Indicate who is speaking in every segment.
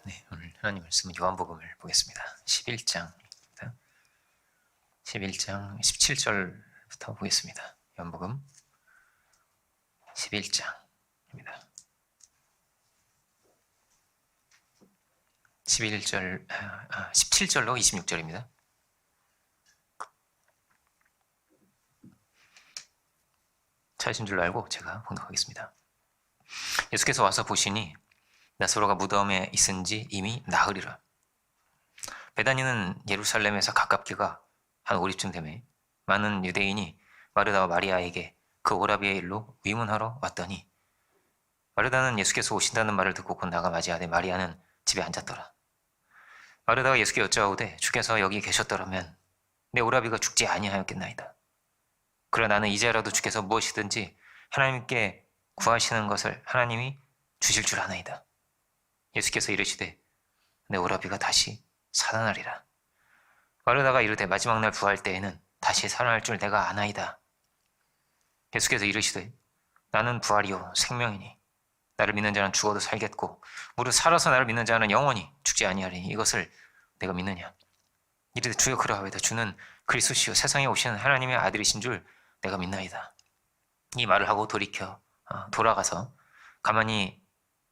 Speaker 1: 네, 오늘 하나님 말씀은 요한복음을 보겠습니다. 11장입니다. 11장 17절부터 보겠습니다. 요한복음 11장입니다. 17절로 26절입니다. 찾으신 줄 알고 제가 봉독하겠습니다. 예수께서 와서 보시니 나사로가 무덤에 있은지 이미 나흘이라. 베다니는 예루살렘에서 가깝기가 한 5리쯤 되매 많은 유대인이 마르다와 마리아에게 그 오라비의 일로 위문하러 왔더니 마르다는 예수께서 오신다는 말을 듣고 곧 나가 맞이하되 마리아는 집에 앉았더라. 마르다가 예수께 여짜오되 주께서 여기 계셨더라면 내 오라비가 죽지 아니하였겠나이다. 그러나 나는 이제라도 주께서 무엇이든지 하나님께 구하시는 것을 하나님이 주실 줄 아나이다. 예수께서 이르시되 내 오라비가 다시 살아나리라. 마르다가 이르되 마지막 날 부활 때에는 다시 살아날 줄 내가 아나이다. 예수께서 이르시되 나는 부활이요 생명이니 나를 믿는 자는 죽어도 살겠고 무릇 살아서 나를 믿는 자는 영원히 죽지 아니하리니 이것을 내가 믿느냐. 이르되 주여 그러하오이다. 주는 그리스도시요 세상에 오시는 하나님의 아들이신 줄 내가 믿나이다. 이 말을 하고 돌아가서 가만히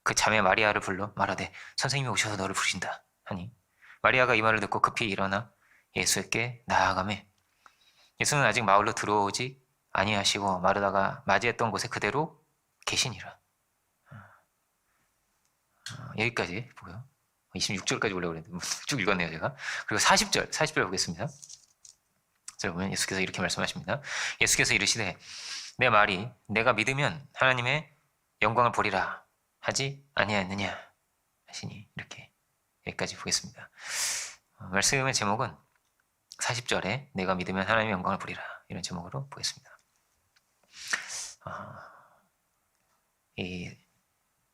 Speaker 1: 그 자매 마리아를 불러 말하되 선생님이 오셔서 너를 부르신다 하니 마리아가 이 말을 듣고 급히 일어나 예수께 나아가매 예수는 아직 마을로 들어오지 아니하시고 마르다가 맞이했던 곳에 그대로 계시니라. 여기까지 보고요. 26절까지 보려고 그랬는데 쭉 읽었네요 제가. 그리고 40절 보겠습니다. 자, 보면 예수께서 이렇게 말씀하십니다. 예수께서 이르시되 내 말이 내가 믿으면 하나님의 영광을 보리라 하지 아니하였느냐 하시니 이렇게 여기까지 보겠습니다. 말씀의 제목은 40절에 내가 믿으면 하나님의 영광을 보리라 이런 제목으로 보겠습니다.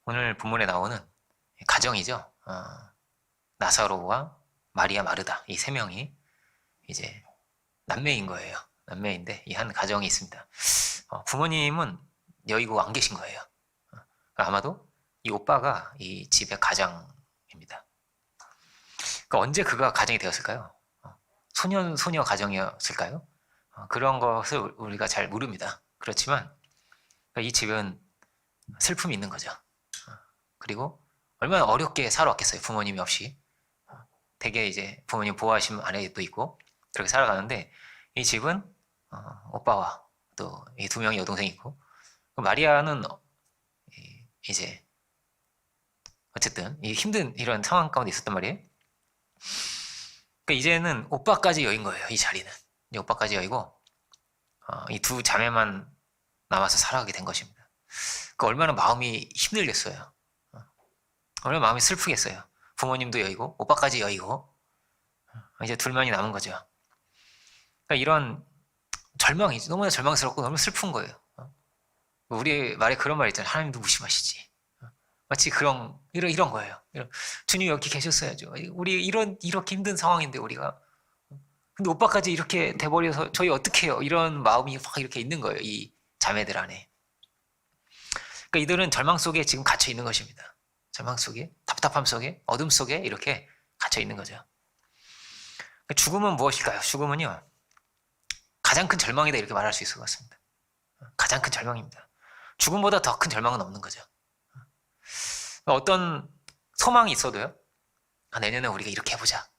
Speaker 1: 오늘 본문에 나오는 가정이죠. 나사로와 마리아 마르다 이 세 명이 이제 남매인 거예요. 남매인데 이 한 가정이 있습니다. 부모님은 여의고 안 계신 거예요. 아마도 이 오빠가 이 집의 가장입니다. 그러니까 언제 그가 가정이 되었을까요? 소녀 가정이었을까요? 그런 것을 우리가 잘 모릅니다. 그렇지만 이 집은 슬픔이 있는 거죠. 그리고 얼마나 어렵게 살아왔겠어요. 부모님이 없이. 되게 이제 부모님 보호하신 아내도 있고 그렇게 살아가는데 이 집은 오빠와 또 이 두 명의 여동생이 있고 마리아는 이제 어쨌든 이 힘든 이런 상황 가운데 있었단 말이에요. 그러니까 이제는 오빠까지 여인 거예요. 이 자리는 이 오빠까지 여이고 이 두 자매만 남아서 살아가게 된 것입니다. 그러니까 얼마나 마음이 힘들겠어요. 얼마나 마음이 슬프겠어요. 부모님도 여이고 오빠까지 여이고 이제 둘만이 남은 거죠. 그러니까 이런 절망이 너무나 절망스럽고 너무 슬픈 거예요. 우리 말에 그런 말 있잖아요. 하나님도 무심하시지. 마치 이런 거예요. 주님 여기 계셨어야죠. 우리 이렇게 힘든 상황인데 우리가 근데 오빠까지 이렇게 돼버려서 저희 어떻게 해요? 이런 마음이 확 이렇게 있는 거예요. 이 자매들 안에. 그러니까 이들은 절망 속에 지금 갇혀 있는 것입니다. 절망 속에, 답답함 속에, 어둠 속에 이렇게 갇혀 있는 거죠. 그러니까 죽음은 무엇일까요? 죽음은요, 가장 큰 절망이다 이렇게 말할 수 있을 것 같습니다. 가장 큰 절망입니다. 죽음보다 더 큰 절망은 없는 거죠. 어떤 소망이 있어도요, 내년에 우리가 이렇게 해보자.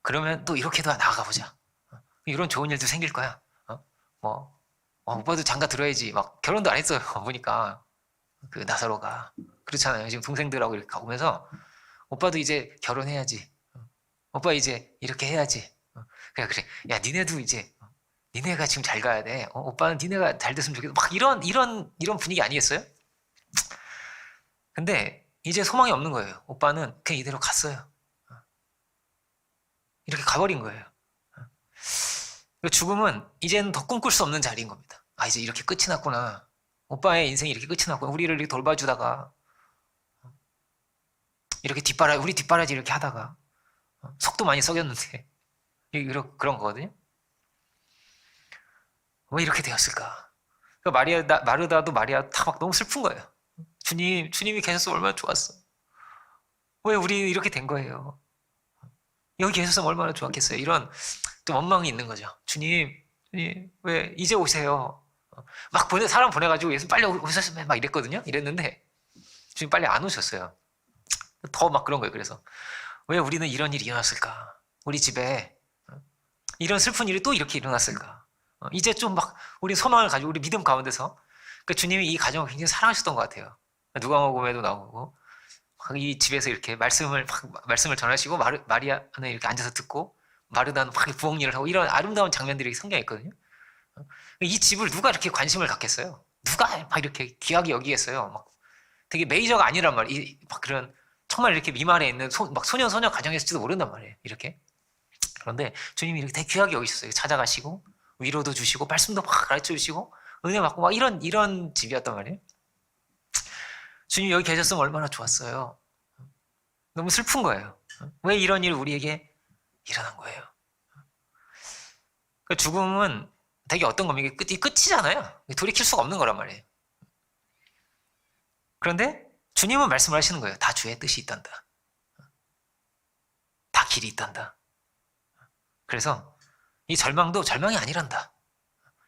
Speaker 1: 그러면 또 이렇게도 나아가보자. 이런 좋은 일도 생길 거야. 오빠도 장가 들어야지. 막 결혼도 안 했어요. 보니까 그 나사로가 그렇잖아요. 지금 동생들하고 이렇게 가보면서 오빠도 이제 결혼해야지. 오빠 이제 이렇게 해야지. 그래. 야, 니네도 이제 니네가 지금 잘 가야 돼. 오빠는 니네가 잘 됐으면 좋겠어. 막 이런 분위기 아니겠어요? 근데 이제 소망이 없는 거예요. 오빠는 그냥 이대로 갔어요. 이렇게 가버린 거예요. 죽음은 이제는 더 꿈꿀 수 없는 자리인 겁니다. 이제 이렇게 끝이 났구나. 오빠의 인생이 이렇게 끝이 났구나. 우리를 이렇게 돌봐주다가 이렇게 우리 뒷바라지 이렇게 하다가 속도 많이 썩였는데 그런 거거든요. 왜 이렇게 되었을까? 그러니까 마르다도 마리아 다 막 너무 슬픈 거예요. 주님이 계셔서 얼마나 좋았어. 왜 우리 이렇게 된 거예요? 여기 계셨으면 얼마나 좋았겠어요. 이런 또 원망이 있는 거죠. 주님, 주님 왜 이제 오세요? 막 사람 보내가지고 예수님 빨리 오셨으면 막 이랬거든요. 이랬는데 주님 빨리 안 오셨어요. 더 막 그런 거예요. 그래서 왜 우리는 이런 일이 일어났을까? 우리 집에 이런 슬픈 일이 또 이렇게 일어났을까? 이제 좀 막 우리 소망을 가지고 우리 믿음 가운데서 주님이 이 가정을 굉장히 사랑하셨던 것 같아요. 누가복음에도 나오고 이 집에서 이렇게 말씀을 전하시고 마리아는 이렇게 앉아서 듣고 마르다는 막 부엌 일을 하고 이런 아름다운 장면들이 성경에 있거든요. 이 집을 누가 이렇게 관심을 갖겠어요? 누가 막 이렇게 귀하게 여기겠어요? 막 되게 메이저가 아니란 말이에요. 막 그런 정말 이렇게 미만에 있는 막 소년 소녀 가정이었을지도 모른단 말이에요. 이렇게. 그런데 주님이 이렇게 되게 귀하게 여기셨어요. 찾아가시고 위로도 주시고 말씀도 막 가르쳐 주시고 은혜 받고 막 이런 집이었단 말이에요. 주님 여기 계셨으면 얼마나 좋았어요. 너무 슬픈 거예요. 왜 이런 일이 우리에게 일어난 거예요? 죽음은 되게 어떤 겁니까? 끝이잖아요. 돌이킬 수가 없는 거란 말이에요. 그런데 주님은 말씀을 하시는 거예요. 다 주의 뜻이 있단다. 다 길이 있단다. 그래서 이 절망도 절망이 아니란다.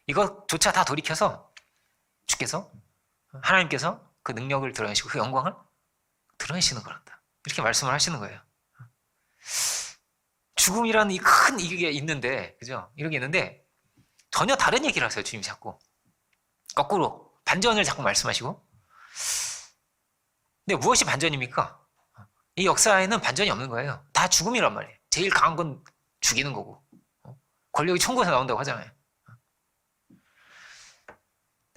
Speaker 1: 이것조차 다 돌이켜서 주께서 하나님께서 그 능력을 드러내시고 그 영광을 드러내시는 거란다. 이렇게 말씀을 하시는 거예요. 죽음이라는 이 큰 이게 있는데, 그죠? 이런 게 있는데 전혀 다른 얘기를 하세요. 주님이 자꾸 거꾸로 반전을 자꾸 말씀하시고. 근데 무엇이 반전입니까? 이 역사에는 반전이 없는 거예요. 다 죽음이란 말이에요. 제일 강한 건 죽이는 거고 권력이 천국에서 나온다고 하잖아요.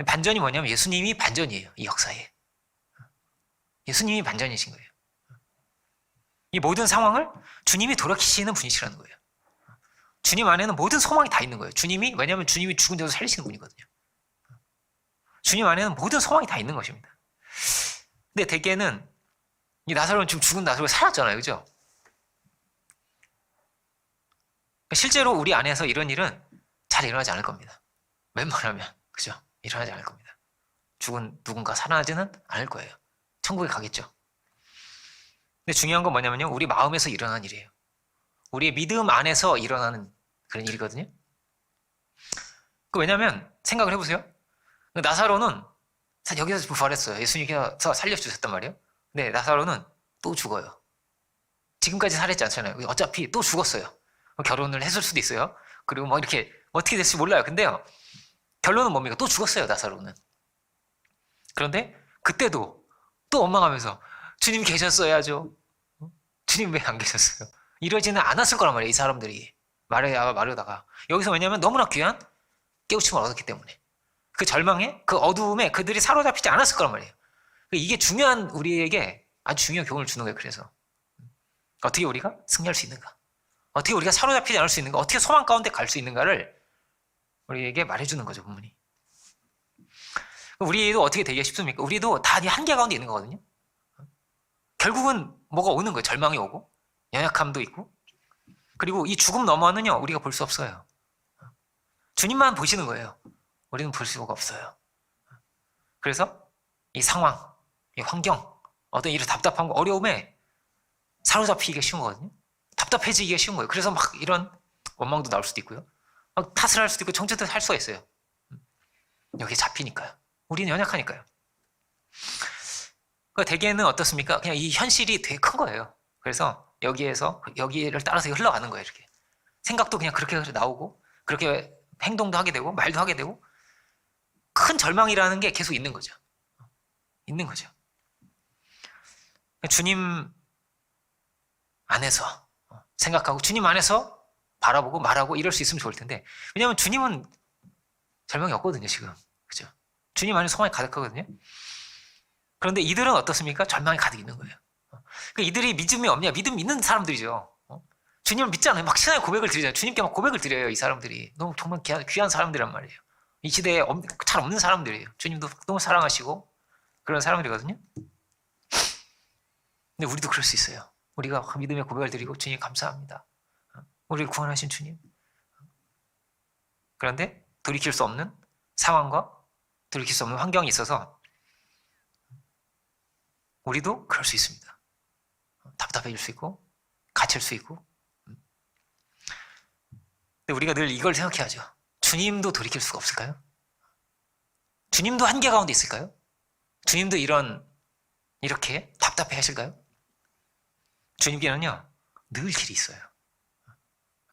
Speaker 1: 반전이 뭐냐면 예수님이 반전이에요. 이 역사에. 예수님이 반전이신 거예요. 이 모든 상황을 주님이 돌이키시는 분이시라는 거예요. 주님 안에는 모든 소망이 다 있는 거예요. 왜냐하면 주님이 죽은 데서 살리시는 분이거든요. 주님 안에는 모든 소망이 다 있는 것입니다. 근데 대개는 이 나사로는 지금 죽은 나사로가 살았잖아요. 그죠? 실제로 우리 안에서 이런 일은 잘 일어나지 않을 겁니다. 웬만하면. 그죠? 일어나지 않을 겁니다. 죽은 누군가 살아나지는 않을 거예요. 천국에 가겠죠. 근데 중요한 건 뭐냐면요. 우리 마음에서 일어나는 일이에요. 우리의 믿음 안에서 일어나는 그런 일이거든요. 왜냐하면 생각을 해보세요. 나사로는 여기서 부활했어요. 예수님께서 살려주셨단 말이에요. 근데 나사로는 또 죽어요. 지금까지 살았지 않잖아요. 어차피 또 죽었어요. 결혼을 했을 수도 있어요. 그리고 뭐 이렇게 어떻게 될지 몰라요. 근데요. 결론은 뭡니까? 또 죽었어요. 나사로는. 그런데 그때도 또 원망하면서 주님 계셨어야죠. 주님 왜 안 계셨어요? 이러지는 않았을 거란 말이에요. 이 사람들이. 마르다가. 여기서 왜냐하면 너무나 귀한 깨우침을 얻었기 때문에. 그 절망에, 그 어두움에 그들이 사로잡히지 않았을 거란 말이에요. 이게 중요한 우리에게 아주 중요한 교훈을 주는 거예요. 그래서 어떻게 우리가 승리할 수 있는가? 어떻게 우리가 사로잡히지 않을 수 있는가? 어떻게 소망 가운데 갈 수 있는가를 우리에게 말해주는 거죠. 본문이. 우리도 어떻게 되기가 쉽습니까? 우리도 다 한계 가운데 있는 거거든요. 결국은 뭐가 오는 거예요. 절망이 오고 연약함도 있고 그리고 이 죽음 너머는요. 우리가 볼 수 없어요. 주님만 보시는 거예요. 우리는 볼 수가 없어요. 그래서 이 상황, 이 환경, 어떤 이런 답답한 거, 어려움에 사로잡히기가 쉬운 거거든요. 답답해지기가 쉬운 거예요. 그래서 막 이런 원망도 나올 수도 있고요. 막 탓을 할 수도 있고 정죄도 할 수가 있어요. 여기에 잡히니까요. 우리는 연약하니까요. 대개는 어떻습니까? 그냥 이 현실이 되게 큰 거예요. 그래서 여기를 따라서 흘러가는 거예요. 이렇게 생각도 그냥 그렇게 나오고 그렇게 행동도 하게 되고 말도 하게 되고 큰 절망이라는 게 계속 있는 거죠. 있는 거죠. 주님 안에서 생각하고 주님 안에서 바라보고 말하고 이럴 수 있으면 좋을 텐데 왜냐하면 주님은 절망이 없거든요. 지금. 그죠? 주님 안에 소망이 가득하거든요. 그런데 이들은 어떻습니까? 절망이 가득 있는 거예요. 이들이 믿음이 없냐? 믿음 있는 사람들이죠. 주님을 믿잖아요. 막 신앙의 고백을 드리잖아요. 주님께 막 고백을 드려요. 이 사람들이. 너무 정말 귀한 사람들이란 말이에요. 이 시대에 잘 없는 사람들이에요. 주님도 너무 사랑하시고 그런 사람들이거든요. 근데 우리도 그럴 수 있어요. 우리가 믿음의 고백을 드리고 주님 감사합니다. 우리를 구원하신 주님. 그런데 돌이킬 수 없는 상황과 돌이킬 수 없는 환경이 있어서 우리도 그럴 수 있습니다. 답답해질 수 있고 갇힐 수 있고. 근데 우리가 늘 이걸 생각해야죠. 주님도 돌이킬 수가 없을까요? 주님도 한계 가운데 있을까요? 주님도 이렇게 답답해 하실까요? 주님께는요, 늘 길이 있어요.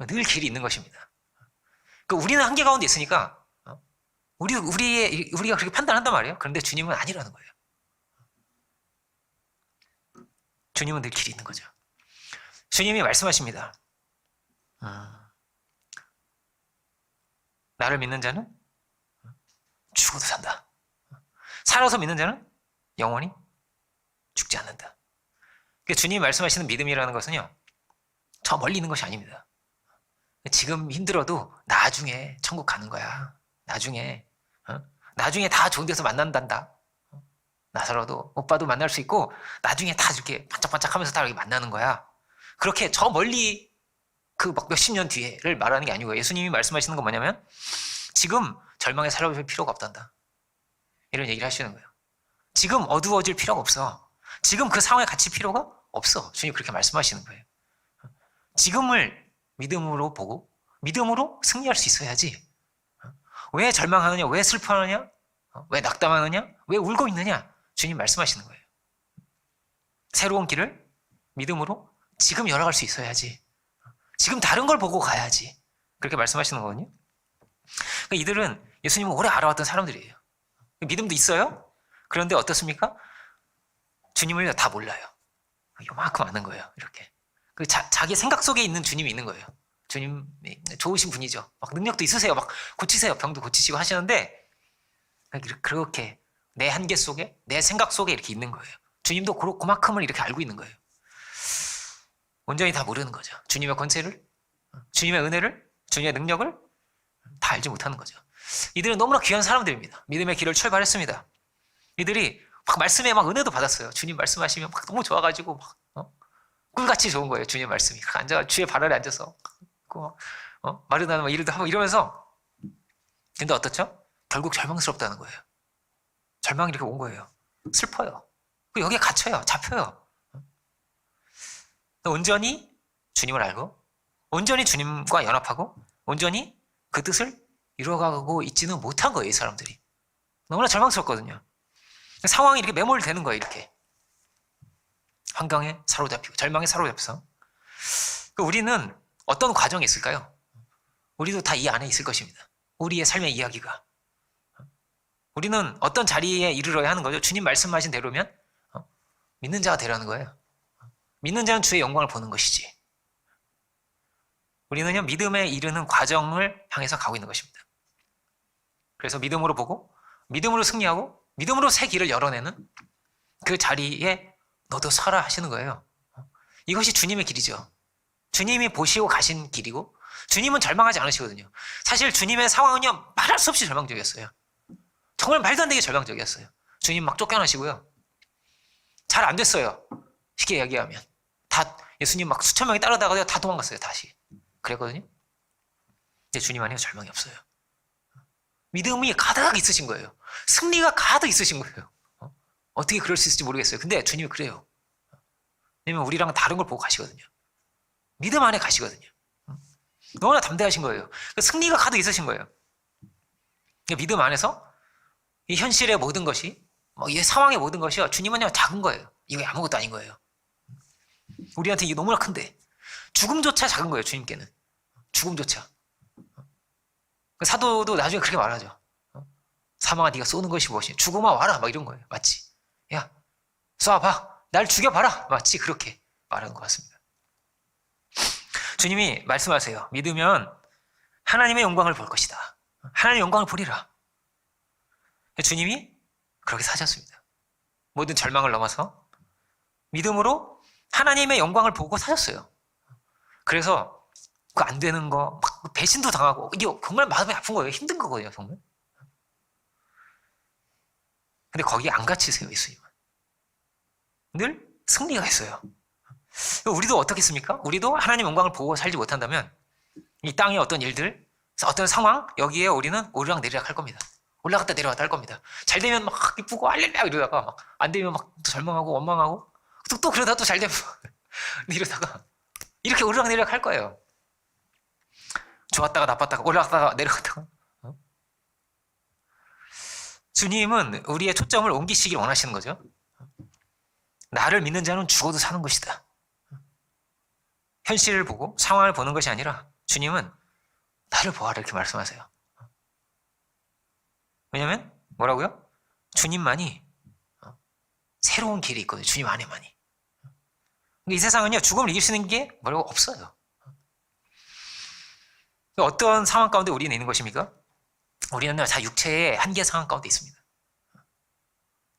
Speaker 1: 늘 길이 있는 것입니다. 그러니까 우리는 한계 가운데 있으니까 우리가 그렇게 판단한단 말이에요. 그런데 주님은 아니라는 거예요. 주님은 늘 길이 있는 거죠. 주님이 말씀하십니다. 나를 믿는 자는 죽어도 산다. 살아서 믿는 자는 영원히 죽지 않는다. 그러니까 주님이 말씀하시는 믿음이라는 것은요, 저 멀리 있는 것이 아닙니다. 지금 힘들어도 나중에 천국 가는 거야. 나중에 다 좋은 데서 만난단다. 나서라도 오빠도 만날 수 있고 나중에 다 이렇게 반짝반짝하면서 다 이렇게 만나는 거야. 그렇게 저 멀리 그 막 몇십 년 뒤에를 말하는 게 아니고, 예수님이 말씀하시는 건 뭐냐면 지금 절망에 살아볼 필요가 없단다. 이런 얘기를 하시는 거예요. 지금 어두워질 필요가 없어. 지금 그 상황에 갇힐 필요가 없어. 주님 그렇게 말씀하시는 거예요. 지금을 믿음으로 보고 믿음으로 승리할 수 있어야지. 왜 절망하느냐? 왜 슬퍼하느냐? 왜 낙담하느냐? 왜 울고 있느냐? 주님 말씀하시는 거예요. 새로운 길을 믿음으로 지금 열어갈 수 있어야지. 지금 다른 걸 보고 가야지. 그렇게 말씀하시는 거거든요. 그러니까 이들은 예수님을 오래 알아왔던 사람들이에요. 믿음도 있어요. 그런데 어떻습니까? 주님을 다 몰라요. 요만큼 아는 거예요. 이렇게. 자기 생각 속에 있는 주님이 있는 거예요. 주님 좋으신 분이죠. 막 능력도 있으세요. 막 고치세요. 병도 고치시고 하시는데 그렇게 내 한계 속에, 내 생각 속에 이렇게 있는 거예요. 주님도 그만큼을 이렇게 알고 있는 거예요. 온전히 다 모르는 거죠. 주님의 권세를, 주님의 은혜를, 주님의 능력을 다 알지 못하는 거죠. 이들은 너무나 귀한 사람들입니다. 믿음의 길을 출발했습니다. 이들이 막 말씀에 막 은혜도 받았어요. 주님 말씀하시면 막 너무 좋아가지고 막 꿀같이 좋은 거예요. 주님 말씀이. 앉아 주의 발 아래 앉아서 마르다는 막 일도 하고 이러면서. 근데 어떻죠? 결국 절망스럽다는 거예요. 절망이 이렇게 온 거예요. 슬퍼요. 여기에 갇혀요. 잡혀요. 온전히 주님을 알고 온전히 주님과 연합하고 온전히 그 뜻을 이루어가고 있지는 못한 거예요. 이 사람들이. 너무나 절망스럽거든요. 상황이 이렇게 매몰되는 거예요. 이렇게. 환경에 사로잡히고 절망에 사로잡혀서. 우리는 어떤 과정이 있을까요? 우리도 다 이 안에 있을 것입니다. 우리의 삶의 이야기가. 우리는 어떤 자리에 이르러야 하는 거죠? 주님 말씀하신 대로면 믿는 자가 되라는 거예요. 믿는 자는 주의 영광을 보는 것이지. 우리는요, 믿음에 이르는 과정을 향해서 가고 있는 것입니다. 그래서 믿음으로 보고 믿음으로 승리하고 믿음으로 새 길을 열어내는 그 자리에 너도 서라 하시는 거예요. 이것이 주님의 길이죠. 주님이 보시고 가신 길이고 주님은 절망하지 않으시거든요. 사실 주님의 상황은요, 말할 수 없이 절망적이었어요. 정말 말도 안 되게 절망적이었어요. 주님 막 쫓겨나시고요. 잘 안 됐어요. 쉽게 얘기하면. 다 예수님 막 수천 명이 따라다가 다 도망갔어요. 다시. 그랬거든요. 근데 주님 안에 절망이 없어요. 믿음이 가득 있으신 거예요. 승리가 가득 있으신 거예요. 어떻게 그럴 수 있을지 모르겠어요. 근데 주님이 그래요. 왜냐면 우리랑은 다른 걸 보고 가시거든요. 믿음 안에 가시거든요. 너무나 담대하신 거예요. 승리가 가득 있으신 거예요. 믿음 안에서 이 현실의 모든 것이, 이 상황의 모든 것이요, 주님은요 작은 거예요. 이거 아무것도 아닌 거예요. 우리한테 이게 너무나 큰데 죽음조차 작은 거예요. 주님께는. 죽음조차. 사도도 나중에 그렇게 말하죠. 사망아 네가 쏘는 것이 무엇이냐. 죽음아 와라. 막 이런 거예요. 마치. 야 쏴봐. 날 죽여봐라. 마치 그렇게 말하는 것 같습니다. 주님이 말씀하세요. 믿으면 하나님의 영광을 볼 것이다. 하나님의 영광을 보리라. 주님이 그렇게 사셨습니다. 모든 절망을 넘어서 믿음으로 하나님의 영광을 보고 사셨어요. 그래서 그 안 되는 거, 막 배신도 당하고, 이게 정말 마음이 아픈 거예요. 힘든 거거든요, 정말. 근데 거기에 안 갇히세요, 예수님은. 늘 승리가 있어요. 우리도 어떻겠습니까? 우리도 하나님 영광을 보고 살지 못한다면 이 땅의 어떤 일들, 어떤 상황, 여기에 우리는 오르락내리락 할 겁니다. 올라갔다 내려갔다 할 겁니다. 잘 되면 막 기쁘고 알렐레 이러다가 막 안 되면 막 절망하고 원망하고 또 그러다 또 잘 되면 근데 이러다가 이렇게 오르락내리락 할 거예요. 좋았다가 나빴다가 올라갔다가 내려갔다가. 주님은 우리의 초점을 옮기시길 원하시는 거죠. 나를 믿는 자는 죽어도 사는 것이다. 현실을 보고 상황을 보는 것이 아니라 주님은 나를 보아라 이렇게 말씀하세요. 왜냐하면 뭐라고요? 주님만이 새로운 길이 있거든요. 주님 안에만이. 이 세상은요, 죽음을 이길 수 있는 게 뭐라고 없어요. 어떤 상황 가운데 우리는 있는 것입니까? 우리는 다 육체의 한계 상황 가운데 있습니다.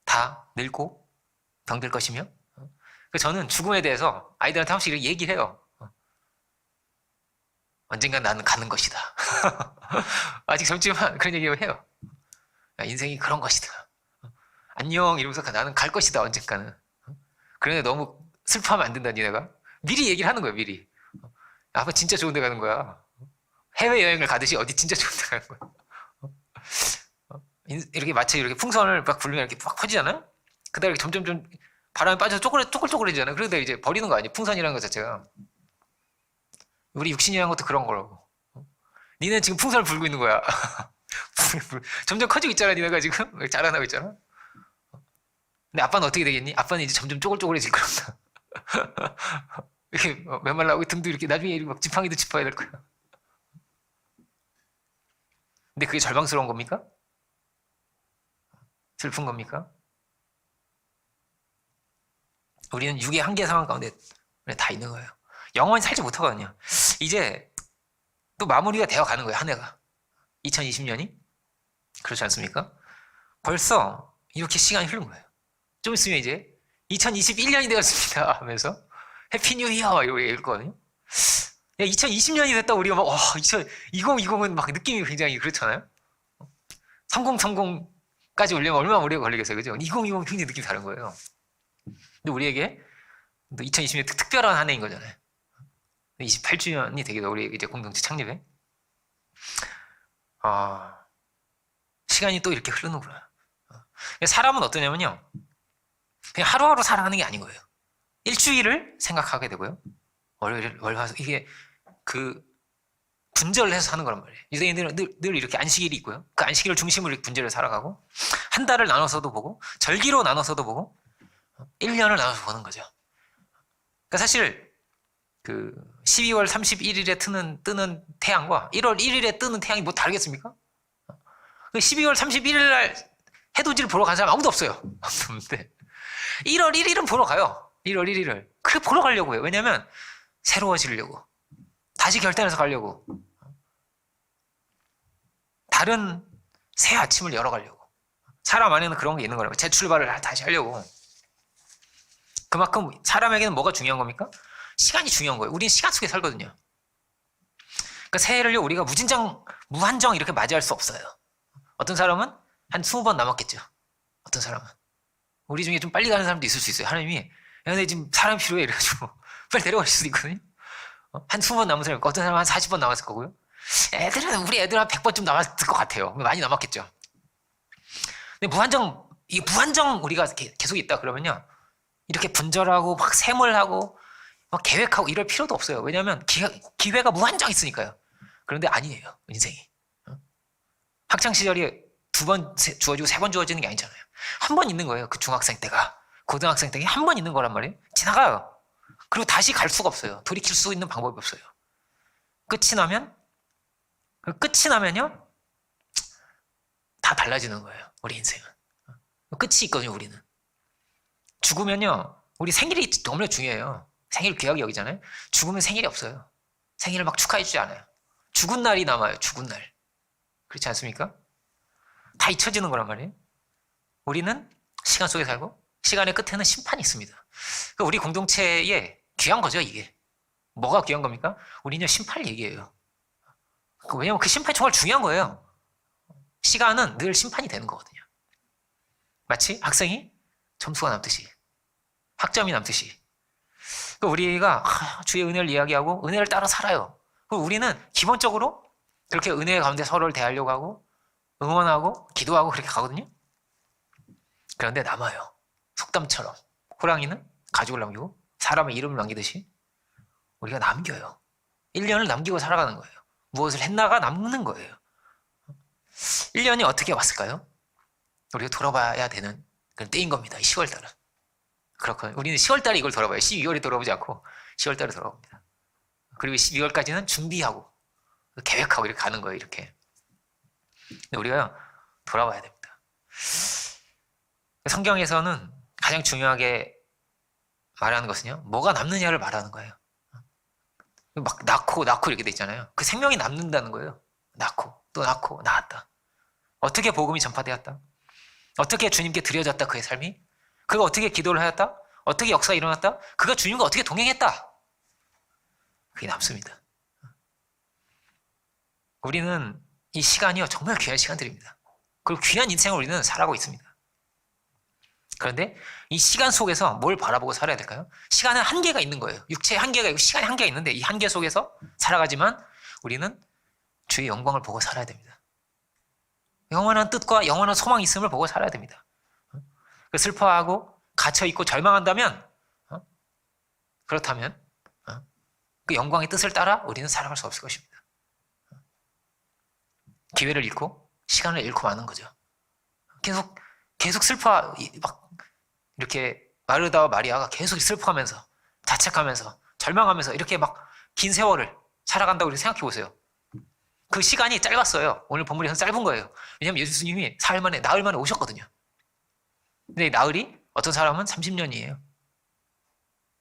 Speaker 1: 다 늙고 병들 것이며. 저는 죽음에 대해서 아이들한테 한 번씩 이렇게 얘기를 해요. 언젠간 나는 가는 것이다. 아직 젊지만 그런 얘기를 해요. 야, 인생이 그런 것이다. 안녕 이러면서 나는 갈 것이다 언젠가는. 그런데 너무 슬퍼하면 안 된다 니네가. 미리 얘기를 하는 거예요. 미리. 아빠 진짜 좋은 데 가는 거야. 해외여행을 가듯이 어디 진짜 좋은 데 가는 거야. 이렇게 마치 이렇게 풍선을 막 불면 이렇게 막 퍼지잖아요. 그다음에 점점 바람에 빠져서 쪼글쪼글해지잖아요. 그러다 이제 버리는 거 아니에요. 풍선이라는 것 자체가. 우리 육신이라는 것도 그런 거라고. 니네 지금 풍선을 불고 있는 거야. 점점 커지고 있잖아. 니네가 지금 자라나고 있잖아. 근데 아빠는 어떻게 되겠니? 아빠는 이제 점점 쪼글쪼글해질 거란다. 이렇게 메말라고 등도 이렇게 나중에 막 지팡이도 짚어야 될 거야. 근데 그게 절망스러운 겁니까? 슬픈 겁니까? 우리는 육의 한계 상황 가운데 다 있는 거예요. 영원히 살지 못하거든요. 이제 또 마무리가 되어 가는 거예요. 한 해가. 2020년이. 그렇지 않습니까? 벌써 이렇게 시간이 흐른 거예요. 좀 있으면 이제 2021년이 되었습니다 하면서 해피 뉴 이어 이러고 얘기했거든요. 2020년이 됐다 우리가 막 2020은 막 느낌이 굉장히 그렇잖아요. 3030까지 오려면 얼마나 오래 걸리겠어요. 그죠? 2020은 굉장히 느낌이 다른 거예요. 근데 우리에게 2020년 특별한 한 해인 거잖아요. 28주년이 되기도 우리 이제 공동체 창립에 시간이 또 이렇게 흐르는구나. 사람은 어떠냐면요. 그냥 하루하루 살아가는 게 아닌 거예요. 일주일을 생각하게 되고요. 월요일, 월화수 이게 그 분절을 해서 사는 거란 말이에요. 유대인들은 늘 이렇게 안식일이 있고요. 그 안식일을 중심으로 이렇게 분절을 살아가고 한 달을 나눠서도 보고 절기로 나눠서도 보고 1년을 나눠서 보는 거죠. 그러니까 사실 그 12월 31일에 뜨는 태양과 1월 1일에 뜨는 태양이 뭐 다르겠습니까? 12월 31일 날 해돋이를 보러 간 사람 아무도 없어요. 아무도 없는데 1월 1일은 보러 가요. 1월 1일을. 그래 보러 가려고 해요. 왜냐하면 새로워지려고. 다시 결단해서 가려고. 다른 새 아침을 열어가려고. 사람 안에는 그런 게 있는 거라고. 재출발을 다시 하려고. 그만큼 사람에게는 뭐가 중요한 겁니까? 시간이 중요한 거예요. 우리는 시간 속에 살거든요. 그러니까 새해를요 우리가 무한정 이렇게 맞이할 수 없어요. 어떤 사람은 한 20번 남았겠죠. 어떤 사람은. 우리 중에 좀 빨리 가는 사람도 있을 수 있어요. 하나님이 야, 근데 지금 사람이 필요해 이래가지고 빨리 데려갈 수도 있거든요. 한 20번 남은 사람이 있고 어떤 사람은 한 40번 남았을 거고요. 우리 애들 한 100번쯤 남았을 것 같아요. 많이 남았겠죠. 근데 이게 무한정 우리가 계속 있다 그러면요. 이렇게 분절하고 막 셈을하고 막 계획하고 이럴 필요도 없어요. 왜냐하면 기회가 무한정 있으니까요. 그런데 아니에요. 인생이. 학창시절이 2번 주어지고 3번 주어지는 게 아니잖아요. 한 번 있는 거예요. 그 중학생 때가. 고등학생 때가 한 번 있는 거란 말이에요. 지나가요. 그리고 다시 갈 수가 없어요. 돌이킬 수 있는 방법이 없어요. 끝이 나면요. 다 달라지는 거예요. 우리 인생은. 끝이 있거든요. 우리는. 죽으면요. 우리 생일이 너무나 중요해요. 생일 귀하게 여기잖아요. 죽으면 생일이 없어요. 생일을 막 축하해 주지 않아요. 죽은 날이 남아요. 죽은 날. 그렇지 않습니까? 다 잊혀지는 거란 말이에요. 우리는 시간 속에 살고 시간의 끝에는 심판이 있습니다. 그러니까 우리 공동체에 귀한 거죠, 이게. 뭐가 귀한 겁니까? 우리는 심판을 얘기해요. 왜냐면 그 심판이 정말 중요한 거예요. 시간은 늘 심판이 되는 거거든요. 마치 학생이 점수가 남듯이, 학점이 남듯이. 그러니까 우리가 주의 은혜를 이야기하고 은혜를 따라 살아요. 우리는 기본적으로 그렇게 은혜 가운데 서로를 대하려고 하고 응원하고 기도하고 그렇게 가거든요. 그런데 남아요. 속담처럼 호랑이는 가죽을 남기고 사람의 이름을 남기듯이 우리가 남겨요. 1년을 남기고 살아가는 거예요. 무엇을 했나가 남는 거예요. 1년이 어떻게 왔을까요? 우리가 돌아봐야 되는 그런 때인 겁니다. 10월달은. 그렇거든요. 우리는 10월달에 이걸 돌아봐요. 12월에 돌아보지 않고 10월달에 돌아봅니다. 그리고 12월까지는 준비하고 계획하고 이렇게 가는 거예요. 이렇게. 근데 우리가 돌아봐야 됩니다. 성경에서는 가장 중요하게 말하는 것은요, 뭐가 남느냐를 말하는 거예요. 막 낳고 이렇게 돼 있잖아요. 그 생명이 남는다는 거예요. 낳고 또 낳고 낳았다. 어떻게 복음이 전파되었다. 어떻게 주님께 드려졌다. 그의 삶이. 그가 어떻게 기도를 하였다. 어떻게 역사가 일어났다. 그가 주님과 어떻게 동행했다. 그게 남습니다. 우리는 이 시간이요, 정말 귀한 시간들입니다. 그리고 귀한 인생을 우리는 살아가고 있습니다. 그런데 이 시간 속에서 뭘 바라보고 살아야 될까요? 시간은 한계가 있는 거예요. 육체의 한계가 있고 시간의 한계가 있는데 이 한계 속에서 살아가지만 우리는 주의 영광을 보고 살아야 됩니다. 영원한 뜻과 영원한 소망이 있음을 보고 살아야 됩니다. 슬퍼하고 갇혀있고 절망한다면, 그렇다면 그 영광의 뜻을 따라 우리는 살아갈 수 없을 것입니다. 기회를 잃고 시간을 잃고 마는 거죠. 계속 슬퍼, 막 이렇게 마르다와 마리아가 계속 슬퍼하면서 자책하면서 절망하면서 이렇게 막 긴 세월을 살아간다고 이렇게 생각해 보세요. 그 시간이 짧았어요. 오늘 본문에서 짧은 거예요. 왜냐하면 예수님이 나흘 만에 오셨거든요. 근데 나흘이 어떤 사람은 30년이에요.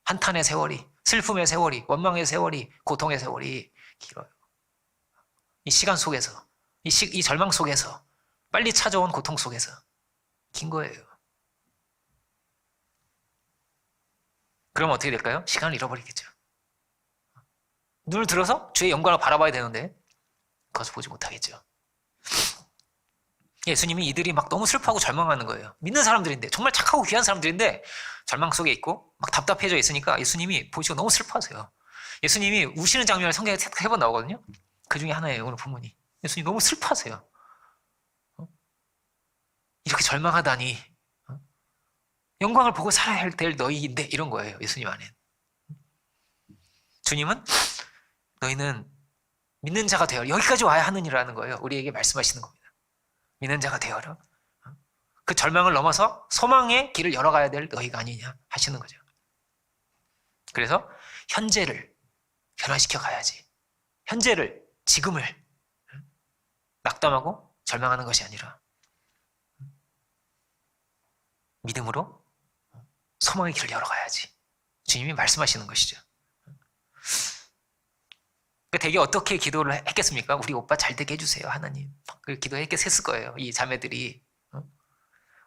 Speaker 1: 한탄의 세월이, 슬픔의 세월이, 원망의 세월이, 고통의 세월이 길어요. 이 시간 속에서, 이 절망 속에서, 빨리 찾아온 고통 속에서 긴 거예요. 그럼 어떻게 될까요? 시간을 잃어버리겠죠. 눈을 들어서 주의 영광을 바라봐야 되는데 그것을 보지 못하겠죠. 예수님이 이들이 막 너무 슬퍼하고 절망하는 거예요. 믿는 사람들인데, 정말 착하고 귀한 사람들인데 절망 속에 있고 막 답답해져 있으니까 예수님이 보시고 너무 슬퍼하세요. 예수님이 우시는 장면을 성경에 3번 나오거든요. 그 중에 하나예요, 오늘 본문이. 예수님 너무 슬퍼하세요. 이렇게 절망하다니, 영광을 보고 살아야 될 너희인데, 이런 거예요, 예수님 안에. 주님은 너희는 믿는 자가 되어라. 여기까지 와야 하느니라는 거예요. 우리에게 말씀하시는 겁니다. 믿는 자가 되어라. 그 절망을 넘어서 소망의 길을 열어가야 될 너희가 아니냐 하시는 거죠. 그래서 현재를 변화시켜 가야지. 현재를, 지금을 낙담하고 절망하는 것이 아니라 믿음으로 소망의 길을 열어가야지. 주님이 말씀하시는 것이죠. 되게 어떻게 기도를 했겠습니까? 우리 오빠 잘 되게 해주세요, 하나님. 기도했을 거예요, 이 자매들이.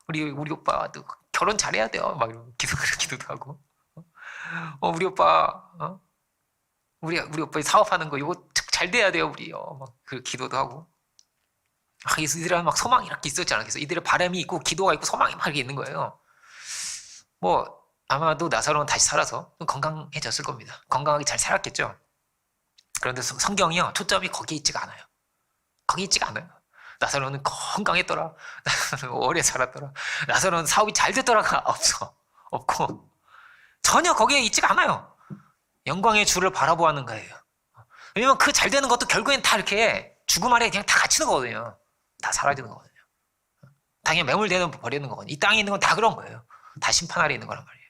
Speaker 1: 우리 오빠도 결혼 잘해야 돼요. 막 이러고 기도도 하고. 우리 오빠, 우리 오빠 사업하는 거 이거 잘 돼야 돼요, 우리. 막 그 기도도 하고. 이들은 막 소망이 이렇게 있었지 않겠어요? 이들의 바람이 있고 기도가 있고 소망이 막 이렇게 있는 거예요. 뭐 아마도 나사로는 다시 살아서 건강해졌을 겁니다. 건강하게 잘 살았겠죠. 그런데 성경이요, 초점이 거기에 있지가 않아요. 거기 있지가 않아요. 나사로는 건강했더라. 나사로는 오래 살았더라. 나사로는 사업이 잘 됐더라가 없고 전혀 거기에 있지가 않아요. 영광의 주를 바라보아는 거예요. 왜냐면 그 잘 되는 것도 결국엔 다 이렇게 죽음 아래 그냥 다 갇히는 거거든요. 다 사라지는 거거든요. 다 그냥 매몰되는 버리는 거거든요. 이 땅에 있는 건 다 그런 거예요. 다 심판 아래 있는 거란 말이에요.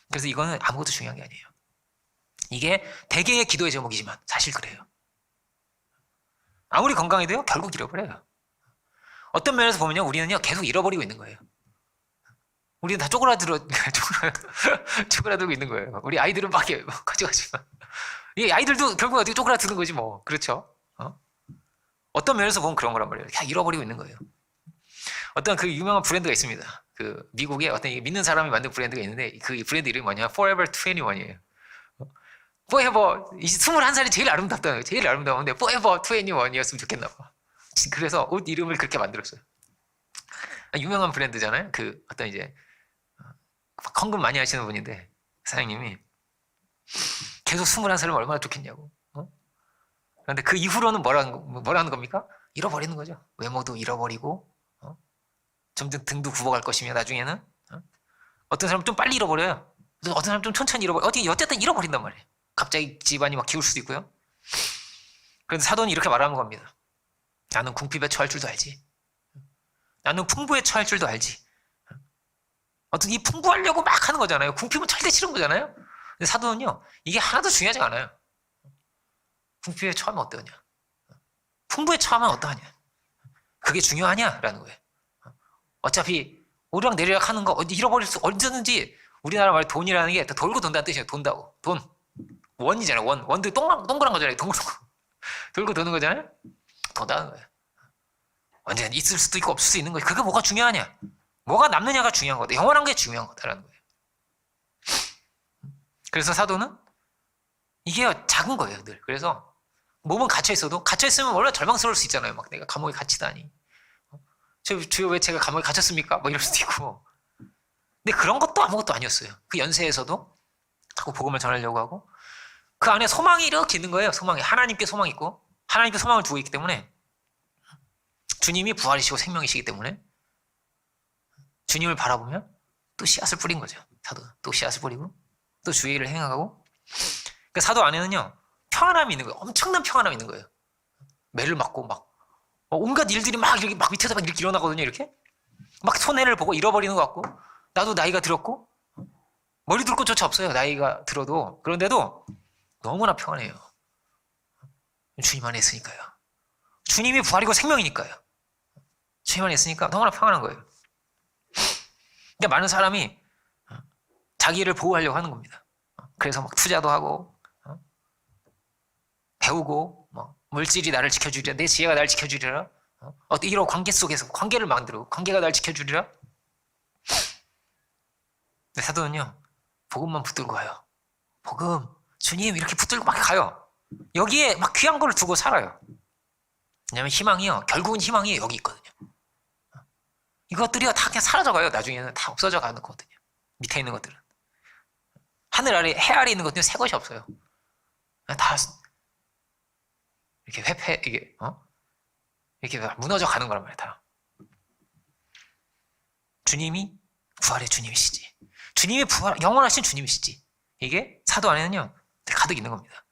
Speaker 1: 그래서 이거는 아무것도 중요한 게 아니에요. 이게 대개의 기도의 제목이지만 사실 그래요. 아무리 건강해도요, 결국 잃어버려요. 어떤 면에서 보면요, 우리는요, 계속 잃어버리고 있는 거예요. 우리는 다 쪼그라들고 있는 거예요. 우리 아이들은 막 가져가지만. 이 아이들도 결국 어떻게 쪼그라드는 거지, 뭐. 그렇죠? 어떤 면에서 보면 그런 거란 말이에요. 그냥 잃어버리고 있는 거예요. 어떤 그 유명한 브랜드가 있습니다. 그 미국에 어떤 믿는 사람이 만든 브랜드가 있는데 그 브랜드 이름이 뭐냐? Forever 21이에요. Forever 21살이 제일 아름답다는 거예요. 제일 아름다운데 Forever 21이었으면 좋겠나 봐. 그래서 옷 이름을 그렇게 만들었어요. 유명한 브랜드잖아요. 그 어떤 이제 헌금 많이 하시는 분인데 사장님이 계속 21살이면 얼마나 좋겠냐고. 그런데 그 이후로는 뭐라는 겁니까? 잃어버리는 거죠. 외모도 잃어버리고 점점 등도 굽어갈 것이며 나중에는 어떤 사람은 좀 빨리 잃어버려요. 어떤 사람 좀 천천히 잃어버려. 어쨌든 잃어버린단 말이에요. 갑자기 집안이 막 기울 수도 있고요. 그래서 사돈이 이렇게 말하는 겁니다. 나는 궁핍에 처할 줄도 알지. 나는 풍부에 처할 줄도 알지. 어떤 이 풍부하려고 막 하는 거잖아요. 궁핍은 절대 싫은 거잖아요. 근데 사돈은요, 이게 하나도 중요하지 않아요. 궁핍에 처하면 어떠냐? 풍부에 처하면 어떠하냐? 그게 중요하냐라는 거예요. 어차피 오르락 내리락 하는 거 잃어버릴 수 언제든지. 우리나라 말에 돈이라는 게 돌고 돈다는 뜻이에요. 돈다고. 돈. 원이잖아요. 원도 동그란 거잖아요. 돌고 도는 거잖아요. 돈다는 거예요. 언제든 있을 수도 있고 없을 수 있는 거예요. 그게 뭐가 중요하냐? 뭐가 남느냐가 중요한 거다. 영원한 게 중요한 거다라는 거예요. 그래서 사도는 이게 작은 거예요, 늘. 그래서 몸은 갇혀있어도, 갇혀있으면 원래 절망스러울 수 있잖아요. 막 내가 감옥에 갇히다니. 주여 왜 제가 감옥에 갇혔습니까? 뭐 이럴 수도 있고. 근데 그런 것도 아무것도 아니었어요. 그 연세에서도 자꾸 복음을 전하려고 하고, 그 안에 소망이 이렇게 있는 거예요. 소망이. 하나님께 소망이 있고, 하나님께 소망을 두고 있기 때문에, 주님이 부활이시고 생명이시기 때문에, 주님을 바라보면 또 씨앗을 뿌린 거죠. 사도는. 또 씨앗을 뿌리고, 또 주의 일을 행하고. 그 사도 안에는요, 평안함이 있는 거예요. 엄청난 평안함이 있는 거예요. 매를 맞고 막 온갖 일들이 막 이렇게 막 밑에서 막 이렇게 일어나거든요. 이렇게 막 손해를 보고 잃어버리는 것 같고, 나도 나이가 들었고 머리 둘 곳조차 없어요. 나이가 들어도. 그런데도 너무나 평안해요. 주님 안에 있으니까요. 주님이 부활이고 생명이니까요. 주님 안에 있으니까 너무나 평안한 거예요. 그러니까 많은 사람이 자기를 보호하려고 하는 겁니다. 그래서 막 투자도 하고 배우고, 물질이 나를 지켜주리라, 내 지혜가 나를 지켜주리라, 이런 관계 속에서 관계를 만들고 관계가 나를 지켜주리라. 근데 사도는요, 복음만 붙들고 가요. 복음, 주님 이렇게 붙들고 막 가요. 여기에 막 귀한 걸 두고 살아요. 왜냐하면 희망이요, 결국은 희망이 여기 있거든요. 이것들이 다 그냥 사라져가요. 나중에는 다 없어져 가는 거거든요. 밑에 있는 것들은. 하늘 아래, 해 아래 있는 것들은 새 것이 없어요. 다 이렇게 이렇게 무너져 가는 거란 말이야, 다. 주님이 부활의 주님이시지. 주님이 영원하신 주님이시지. 이게 사도 안에는요, 가득 있는 겁니다.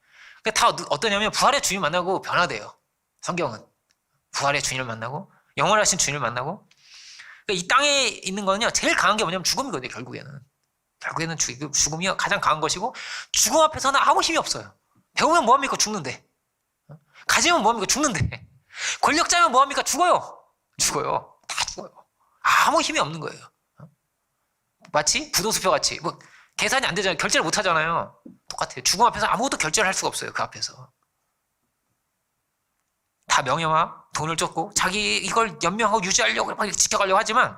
Speaker 1: 다 어떠냐면, 부활의 주님 만나고 변화돼요. 성경은. 부활의 주님을 만나고, 영원하신 주님을 만나고, 이 땅에 있는 거는요, 제일 강한 게 뭐냐면 죽음이거든요, 결국에는. 결국에는 죽음이 가장 강한 것이고, 죽음 앞에서는 아무 힘이 없어요. 배우면 뭐합니까? 죽는데. 가지면 뭐합니까? 죽는데. 권력자면 뭐합니까? 죽어요. 다 죽어요. 아무 힘이 없는 거예요. 마치 부도수표 같이. 계산이 안 되잖아요. 결제를 못 하잖아요. 똑같아요. 죽음 앞에서 아무것도 결제를 할 수가 없어요. 그 앞에서. 다 명예와 돈을 쫓고 자기 이걸 연명하고 유지하려고 막 지켜가려고 하지만,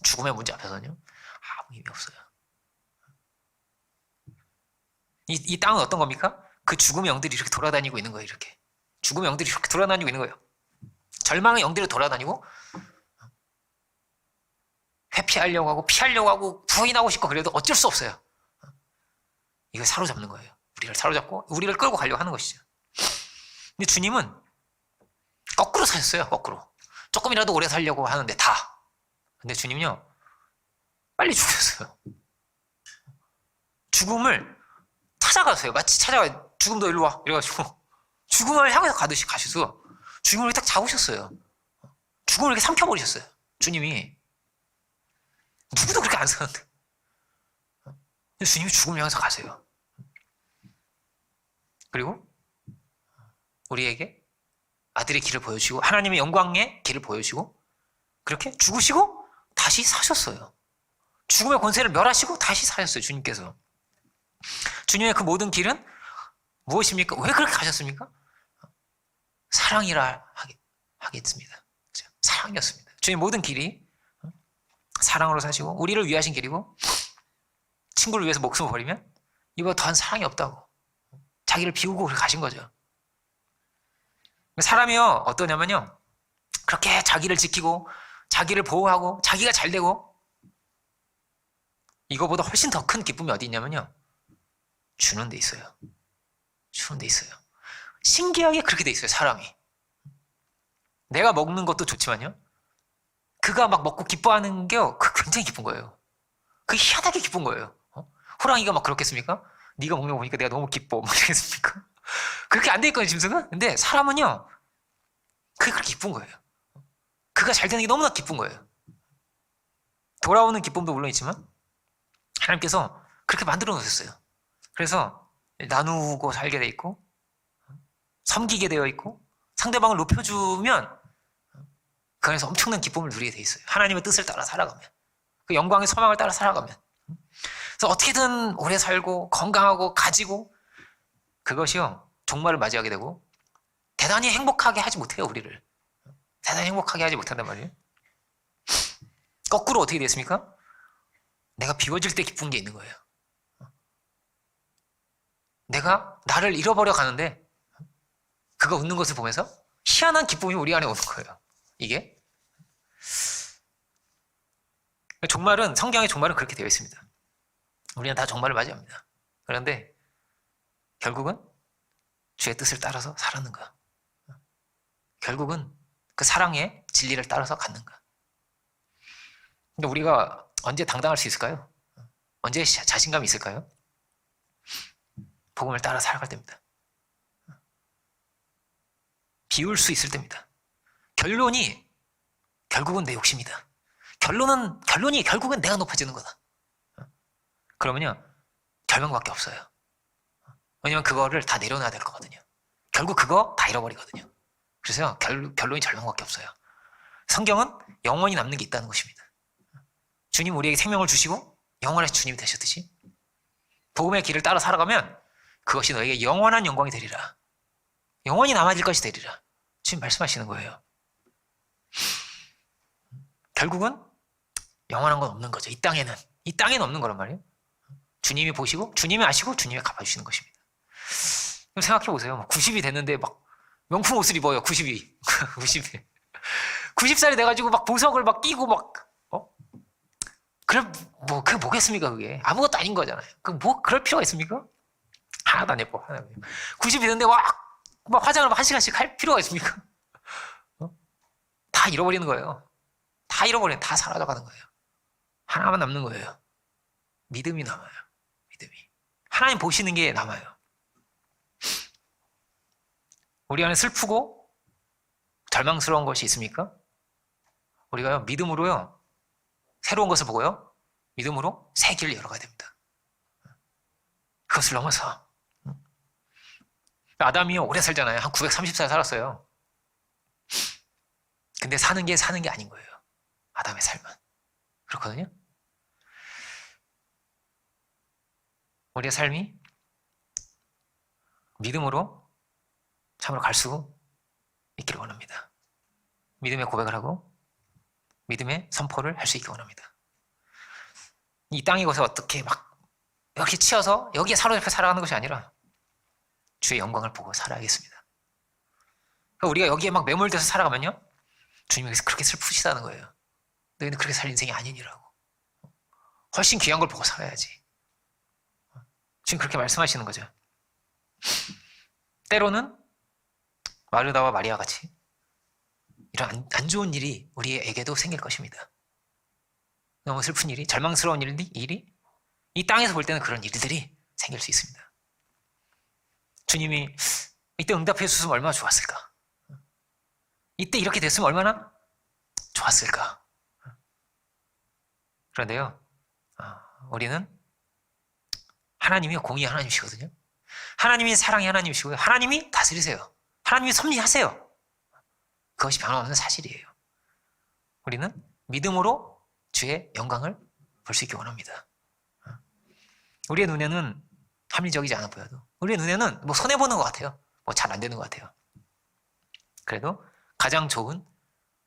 Speaker 1: 죽음의 문제 앞에서는요, 아무 힘이 없어요. 이 땅은 어떤 겁니까? 그 죽음의 영들이 이렇게 돌아다니고 있는 거예요. 이렇게 죽음의 영들이 이렇게 돌아다니고 있는 거예요. 절망의 영들이 돌아다니고, 회피하려고 하고 피하려고 하고 부인하고 싶고, 그래도 어쩔 수 없어요. 이걸 사로잡는 거예요. 우리를 사로잡고 우리를 끌고 가려고 하는 것이죠. 근데 주님은 거꾸로 사셨어요. 거꾸로. 조금이라도 오래 살려고 하는데 다. 근데 주님은요, 빨리 죽으셨어요. 죽음을 찾아가세요. 마치 죽음 너 일로 와 이래가지고 죽음을 향해서 가듯이 가셔서 죽음을 딱 잡으셨어요. 죽음을 이렇게 삼켜버리셨어요. 주님이. 누구도 그렇게 안 사는데. 근데 주님이 죽음을 향해서 가세요. 그리고 우리에게 아들의 길을 보여주시고, 하나님의 영광의 길을 보여주시고, 그렇게 죽으시고 다시 사셨어요. 죽음의 권세를 멸하시고 다시 사셨어요. 주님께서. 주님의 그 모든 길은 무엇입니까? 왜 그렇게 가셨습니까? 사랑이라 하겠습니다. 사랑이었습니다. 주님의 모든 길이 사랑으로 사시고, 우리를 위하신 길이고, 친구를 위해서 목숨을 버리면 이보다 더한 사랑이 없다고 자기를 비우고 그렇게 가신 거죠. 사람이요, 어떠냐면요, 그렇게 자기를 지키고 자기를 보호하고 자기가 잘 되고, 이거보다 훨씬 더 큰 기쁨이 어디 있냐면요, 주는 데 있어요. 주는 데 있어요. 신기하게 그렇게 돼 있어요. 사람이. 내가 먹는 것도 좋지만요, 그가 막 먹고 기뻐하는 게 굉장히 기쁜 거예요. 그게 희한하게 기쁜 거예요. 호랑이가 막 그렇겠습니까? 네가 먹는 거 보니까 내가 너무 기뻐. 뭐 이러겠습니까? 그렇게 안 돼 있거든요, 짐승은. 근데 사람은요, 그게 그렇게 기쁜 거예요. 그가 잘 되는 게 너무나 기쁜 거예요. 돌아오는 기쁨도 물론 있지만 하나님께서 그렇게 만들어 놓으셨어요. 그래서 나누고 살게 돼 있고 섬기게 되어 있고 상대방을 높여주면 그 안에서 엄청난 기쁨을 누리게 돼 있어요. 하나님의 뜻을 따라 살아가면, 그 영광의 소망을 따라 살아가면. 그래서 어떻게든 오래 살고 건강하고 가지고, 그것이요 종말을 맞이하게 되고 대단히 행복하게 하지 못해요. 우리를 대단히 행복하게 하지 못한단 말이에요. 거꾸로 어떻게 됐습니까? 내가 비워질 때 기쁜 게 있는 거예요. 내가 나를 잃어버려 가는데 그가 웃는 것을 보면서 희한한 기쁨이 우리 안에 오는 거예요. 이게 종말은, 성경의 종말은 그렇게 되어 있습니다. 우리는 다 종말을 맞이합니다. 그런데 결국은 주의 뜻을 따라서 살았는가, 결국은 그 사랑의 진리를 따라서 갔는가. 근데 우리가 언제 당당할 수 있을까요? 언제 자신감이 있을까요? 복음을 따라 살아갈 때입니다. 비울 수 있을 때입니다. 결론이 결국은 내 욕심이다. 결론이 결국은 내가 높아지는 거다. 그러면요 결론밖에 없어요. 왜냐면 그거를 다 내려놔야 될 거거든요. 결국 그거 다 잃어버리거든요. 그래서 결론이 절망밖에 없어요. 성경은 영원히 남는 게 있다는 것입니다. 주님 우리에게 생명을 주시고 영원하신 주님이 되셨듯이 복음의 길을 따라 살아가면 그것이 너에게 영원한 영광이 되리라. 영원히 남아질 것이 되리라. 주님 말씀하시는 거예요. 결국은 영원한 건 없는 거죠. 이 땅에는 없는 거란 말이에요. 주님이 보시고 주님이 아시고 주님이 갚아주시는 것입니다. 그럼 생각해 보세요. 90이 됐는데 막 명품 옷을 입어요. 90이 90살이 돼가지고 막 보석을 막 끼고 막 그래 뭐 그게 뭐겠습니까? 그게 아무것도 아닌 거잖아요. 그 뭐 그럴 필요가 있습니까? 하나도 안 예뻐. 90이 됐는데 막 화장을 막 1시간씩 할 필요가 있습니까? 다 잃어버리는 거예요. 다 사라져가는 거예요. 하나만 남는 거예요. 믿음이 남아요. 믿음이. 하나님 보시는 게 남아요. 우리 안에 슬프고 절망스러운 것이 있습니까? 우리가요 믿음으로요 새로운 것을 보고요 믿음으로 새 길을 열어가야 됩니다. 그것을 넘어서 아담이요 오래 살잖아요. 한 930살 살았어요. 근데 사는 게 아닌 거예요. 아담의 삶은 그렇거든요. 우리의 삶이 믿음으로 참으로 갈 수 있기를 원합니다. 믿음의 고백을 하고 믿음의 선포를 할 수 있기 원합니다. 이 땅에 것에 어떻게 막 이렇게 치여서 여기에 사로잡혀 살아가는 것이 아니라 주의 영광을 보고 살아야겠습니다. 그러니까 우리가 여기에 막 매몰돼서 살아가면요 주님이 그렇게 슬프시다는 거예요. 너희는 그렇게 살 인생이 아니니라고. 훨씬 귀한 걸 보고 살아야지. 지금 그렇게 말씀하시는 거죠. 때로는 마르다와 마리아 같이 이런 안 좋은 일이 우리에게도 생길 것입니다. 너무 슬픈 일이, 절망스러운 일이 이 땅에서 볼 때는 그런 일들이 생길 수 있습니다. 주님이 이때 응답해 주셨으면 얼마나 좋았을까? 이때 이렇게 됐으면 얼마나 좋았을까? 그런데요, 우리는 하나님이 공의의 하나님이시거든요. 하나님이 사랑의 하나님이시고요. 하나님이 다스리세요. 하나님이 섭리하세요. 그것이 변함없는 사실이에요. 우리는 믿음으로 주의 영광을 볼 수 있기 원합니다. 우리의 눈에는 합리적이지 않아 보여도 우리의 눈에는 뭐 손해보는 것 같아요. 뭐 잘 안 되는 것 같아요. 그래도 가장 좋은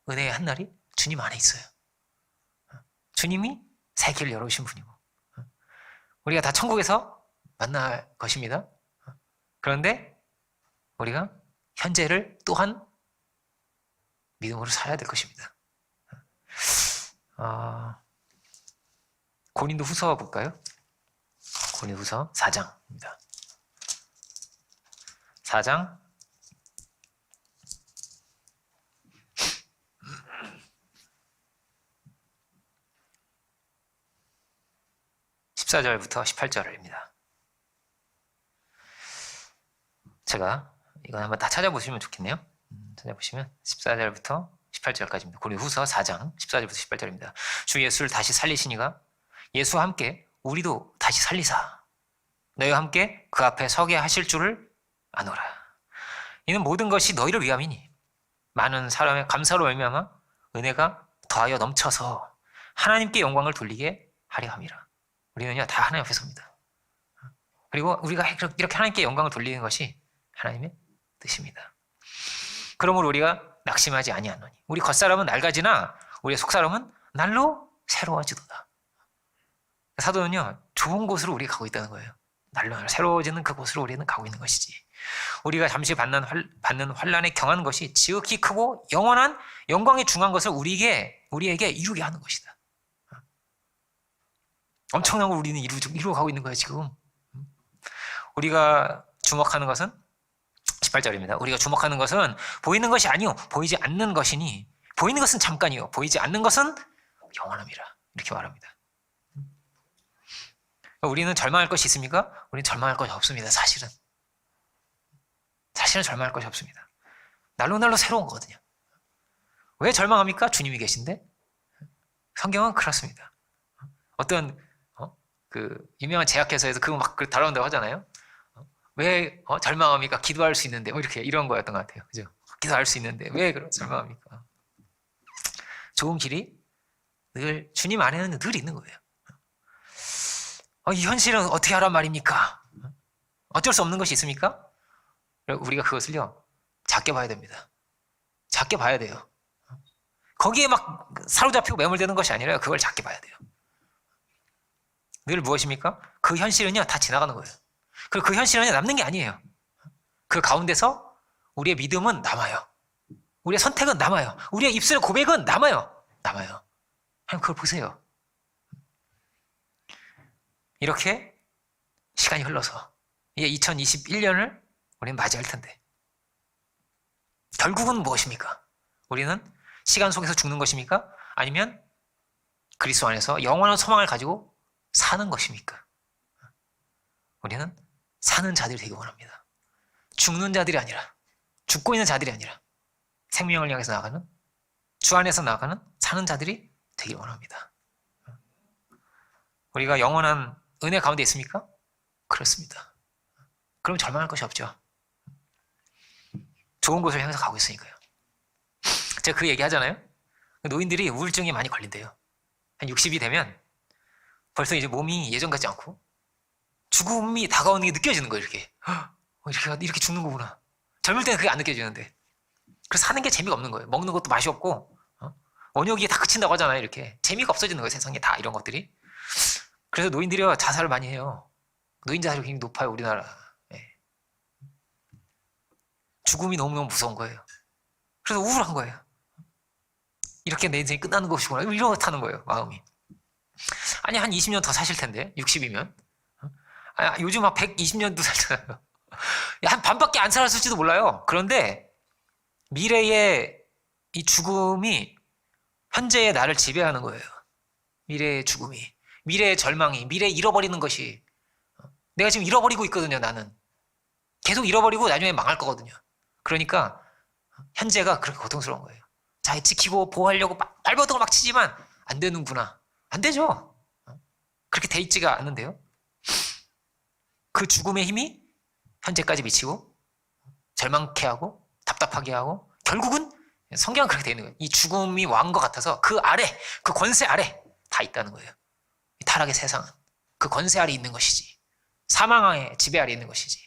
Speaker 1: 은혜의 한 날이 주님 안에 있어요. 주님이 새 길을 열어주신 분이고 우리가 다 천국에서 만날 것입니다. 그런데 우리가 현재를 또한 믿음으로 살아야 될 것입니다. 고린도 후서 볼까요? 고린도 후서 4장입니다. 4장 1 14절부터 18절입니다. 제가 이거 한번 다 찾아보시면 좋겠네요. 찾아보시면 14절부터 18절까지입니다. 고린도후서 4장 14절부터 18절입니다. 주 예수를 다시 살리시니가 예수와 함께 우리도 다시 살리사 너희와 함께 그 앞에 서게 하실 줄을 아노라. 이는 모든 것이 너희를 위함이니 많은 사람의 감사로 말미암아 은혜가 더하여 넘쳐서 하나님께 영광을 돌리게 하려 함이라. 우리는요 다 하나님 앞에 섭니다. 그리고 우리가 이렇게 하나님께 영광을 돌리는 것이 하나님의 뜻입니다. 그러므로 우리가 낙심하지 아니하노니 우리 겉사람은 낡아지나 우리의 속사람은 날로 새로워지도다. 사도는요 좋은 곳으로 우리가 가고 있다는 거예요. 날로 새로워지는 그곳으로 우리는 가고 있는 것이지. 우리가 잠시 받는 환난에 경한 것이 지극히 크고 영원한 영광에 중한 것을 우리에게 이루게 하는 것이다. 엄청난 걸 우리는 이루어 가고 있는 거예요 지금. 우리가 주목하는 것은 18절입니다. 우리가 주목하는 것은 보이는 것이 아니요 보이지 않는 것이니 보이는 것은 잠깐이요 보이지 않는 것은 영원함이라. 이렇게 말합니다. 우리는 절망할 것이 있습니까? 우리는 절망할 것이 없습니다. 사실은 절망할 것이 없습니다. 날로 새로운 거거든요. 왜 절망합니까? 주님이 계신데. 성경은 그렇습니다. 어떤 그 유명한 제약회사에서 그거 막 다뤄온다고 하잖아요. 왜 절망합니까? 기도할 수 있는데 이렇게 이런 거였던 것 같아요. 그죠? 기도할 수 있는데 왜 절망합니까? 좋은 길이 늘 주님 안에는 늘 있는 거예요. 이 현실은 어떻게 하란 말입니까? 어쩔 수 없는 것이 있습니까? 우리가 그것을요 작게 봐야 됩니다. 작게 봐야 돼요. 거기에 막 사로잡히고 매몰되는 것이 아니라 그걸 작게 봐야 돼요. 늘 무엇입니까? 그 현실은요 다 지나가는 거예요. 그리고 그 현실은 남는 게 아니에요. 그 가운데서 우리의 믿음은 남아요. 우리의 선택은 남아요. 우리의 입술의 고백은 남아요. 하나님 그걸 보세요. 이렇게 시간이 흘러서 이제 2021년을 우리는 맞이할 텐데 결국은 무엇입니까? 우리는 시간 속에서 죽는 것입니까? 아니면 그리스도 안에서 영원한 소망을 가지고 사는 것입니까? 우리는 사는 자들이 되기 원합니다. 죽는 자들이 아니라 죽고 있는 자들이 아니라 생명을 향해서 나아가는 주 안에서 나아가는 사는 자들이 되기 원합니다. 우리가 영원한 은혜 가운데 있습니까? 그렇습니다. 그럼 절망할 것이 없죠. 좋은 곳을 향해서 가고 있으니까요. 제가 그 얘기 하잖아요. 노인들이 우울증에 많이 걸린대요. 한 60이 되면 벌써 이제 몸이 예전 같지 않고 죽음이 다가오는 게 느껴지는 거예요. 이렇게 죽는 거구나. 젊을 때는 그게 안 느껴지는데 그래서 사는 게 재미가 없는 거예요. 먹는 것도 맛이 없고 원효기에 다 그친다고 하잖아요. 이렇게 재미가 없어지는 거예요. 세상에 다 이런 것들이. 그래서 노인들이 자살을 많이 해요. 노인 자살이 굉장히 높아요. 우리나라. 죽음이 너무너무 무서운 거예요. 그래서 우울한 거예요. 이렇게 내 인생이 끝나는 것이구나. 이렇다는 거예요. 마음이. 아니 한 20년 더 사실 텐데 60이면 요즘 막 120년도 살잖아요. 한 반밖에 안 살았을지도 몰라요. 그런데 미래의 이 죽음이 현재의 나를 지배하는 거예요. 미래의 죽음이, 미래의 절망이, 미래에 잃어버리는 것이. 내가 지금 잃어버리고 있거든요. 나는 계속 잃어버리고 나중에 망할 거거든요. 그러니까 현재가 그렇게 고통스러운 거예요. 잘 지키고 보호하려고 발버둥을 막 치지만 안 되는구나. 안 되죠. 그렇게 돼 있지가 않는데요. 그 죽음의 힘이 현재까지 미치고 절망케 하고 답답하게 하고 결국은 성경은 그렇게 되어 있는 거예요. 이 죽음이 왕것 같아서 그 아래, 그 권세 아래 다 있다는 거예요. 이 타락의 세상은 그 권세 아래 있는 것이지. 사망의 지배 아래 있는 것이지.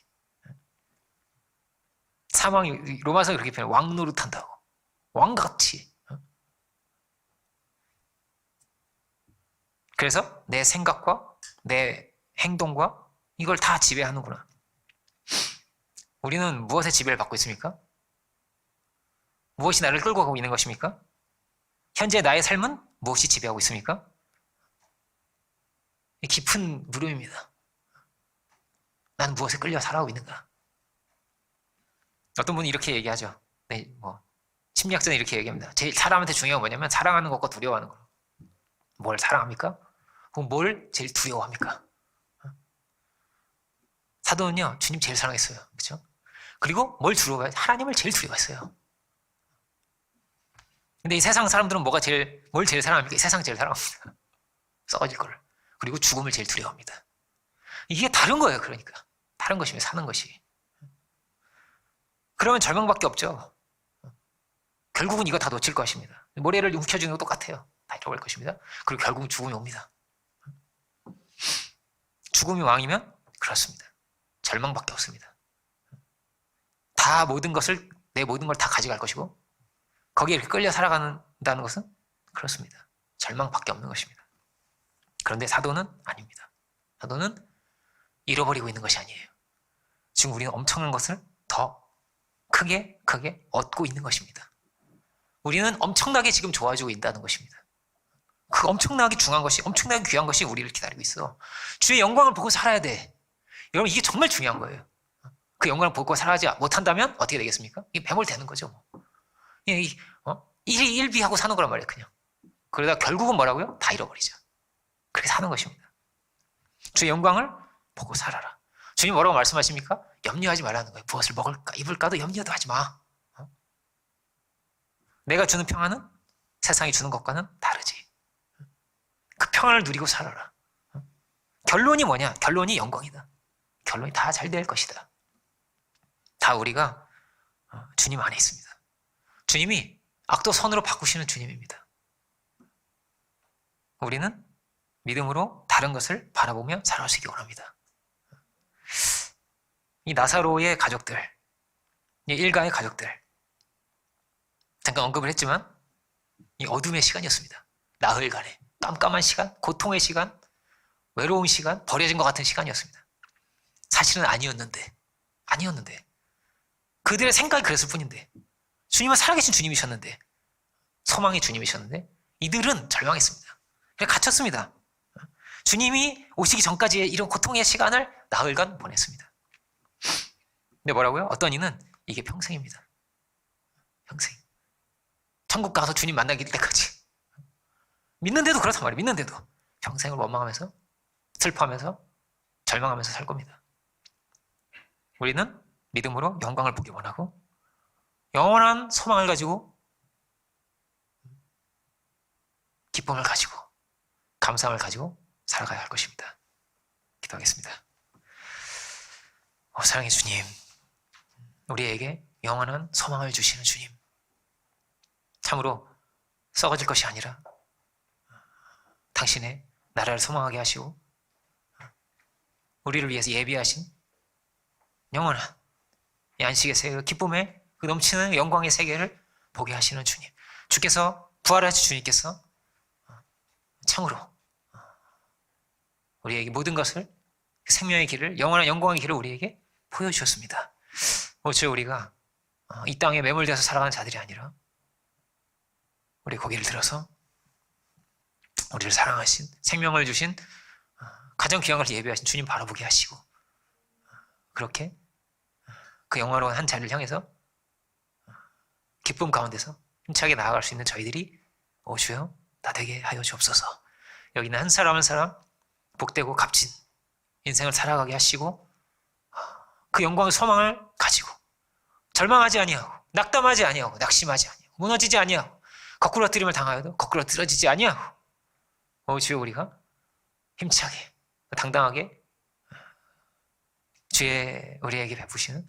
Speaker 1: 사망이 로마서는 그렇게 표현해요. 왕 노릇한다고. 왕같이. 그래서 내 생각과 내 행동과 이걸 다 지배하는구나. 우리는 무엇에 지배를 받고 있습니까? 무엇이 나를 끌고 가고 있는 것입니까? 현재 나의 삶은 무엇이 지배하고 있습니까? 깊은 물음입니다. 나는 무엇에 끌려 살아가고 있는가? 어떤 분이 이렇게 얘기하죠. 네, 심리학자는 이렇게 얘기합니다. 제일 사람한테 중요한 건 뭐냐면 사랑하는 것과 두려워하는 거. 뭘 사랑합니까? 그럼 뭘 제일 두려워합니까? 사도는요, 주님 제일 사랑했어요. 그렇죠? 그리고 뭘 두려워해요? 하나님을 제일 두려워했어요. 근데 이 세상 사람들은 뭘 제일 사랑합니까? 이 세상 제일 사랑합니다. 썩어질 거를. 그리고 죽음을 제일 두려워합니다. 이게 다른 거예요, 그러니까. 다른 것이며 사는 것이. 그러면 절망밖에 없죠. 결국은 이거 다 놓칠 것입니다. 모래를 움켜쥐는 거 똑같아요. 다 잃어버릴 것입니다. 그리고 결국은 죽음이 옵니다. 죽음이 왕이면 그렇습니다. 절망밖에 없습니다. 내 모든 걸 다 가져갈 것이고 거기에 이렇게 끌려 살아간다는 것은 그렇습니다. 절망밖에 없는 것입니다. 그런데 사도는 아닙니다. 사도는 잃어버리고 있는 것이 아니에요. 지금 우리는 엄청난 것을 더 크게 얻고 있는 것입니다. 우리는 엄청나게 지금 좋아지고 있다는 것입니다. 그 엄청나게 중요한 것이, 엄청나게 귀한 것이 우리를 기다리고 있어. 주의 영광을 보고 살아야 돼. 여러분, 이게 정말 중요한 거예요. 그 영광을 보고 살아지 못한다면 어떻게 되겠습니까? 이게 배몰되는 거죠. 일비하고 사는 거란 말이에요, 그냥. 그러다 결국은 뭐라고요? 다 잃어버리죠. 그렇게 사는 것입니다. 주의 영광을 보고 살아라. 주님 뭐라고 말씀하십니까? 염려하지 말라는 거예요. 무엇을 먹을까, 입을까도 염려도 하지 마. 내가 주는 평안은 세상이 주는 것과는 다르지. 그 평안을 누리고 살아라. 결론이 뭐냐? 결론이 영광이다. 결론이 다 잘 될 것이다. 다 우리가 주님 안에 있습니다. 주님이 악도 선으로 바꾸시는 주님입니다. 우리는 믿음으로 다른 것을 바라보며 살아가시기 원합니다. 이 나사로의 가족들, 이 일가의 가족들, 잠깐 언급을 했지만 이 어둠의 시간이었습니다. 나흘간의 깜깜한 시간, 고통의 시간, 외로운 시간, 버려진 것 같은 시간이었습니다. 사실은 아니었는데 그들의 생각이 그랬을 뿐인데, 주님은 살아계신 주님이셨는데, 소망의 주님이셨는데 이들은 절망했습니다. 그래서 갇혔습니다. 주님이 오시기 전까지의 이런 고통의 시간을 나흘간 보냈습니다. 근데 뭐라고요? 어떤 이는 이게 평생입니다. 평생. 천국 가서 주님 만나기 때까지. 믿는데도 그렇단 말이에요. 믿는데도 평생을 원망하면서 슬퍼하면서 절망하면서 살 겁니다. 우리는 믿음으로 영광을 보기 원하고 영원한 소망을 가지고 기쁨을 가지고 감사함을 가지고 살아가야 할 것입니다. 기도하겠습니다. 사랑의 주님, 우리에게 영원한 소망을 주시는 주님, 참으로 썩어질 것이 아니라 당신의 나라를 소망하게 하시고 우리를 위해서 예비하신 영원한 이 안식의 세계, 기쁨의 그 넘치는 영광의 세계를 보게 하시는 주님, 주께서 부활하신 주님께서 참으로 우리에게 모든 것을, 생명의 길을, 영원한 영광의 길을 우리에게 보여주셨습니다. 주여, 우리가 이 땅에 매몰되어서 살아가는 자들이 아니라 우리 고개를 들어서 우리를 사랑하신, 생명을 주신, 가장 귀한 것을 예비하신 주님 바라보게 하시고 그렇게 그 영화로운 한 자리를 향해서 기쁨 가운데서 힘차게 나아갈 수 있는 저희들이 주여 다 되게 하여 주옵소서. 여기는 한 사람 한 사람 복되고 값진 인생을 살아가게 하시고 그 영광의 소망을 가지고 절망하지 아니하고 낙담하지 아니하고 낙심하지 아니하고 무너지지 아니하고 거꾸러뜨림을 당하여도 거꾸러뜨려지지 아니하고 주여, 우리가 힘차게 당당하게 주의 우리에게 베푸시는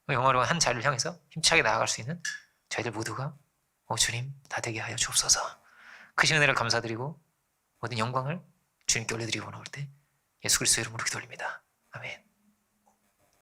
Speaker 1: 영화로운 한 자리를 향해서 힘차게 나아갈 수 있는 저희들 모두가 주님 다 되게 하여 주옵소서. 크신 은혜를 감사드리고 모든 영광을 주님께 올려드리고 나올 때 예수 그리스도의 이름으로 기도드립니다. 아멘.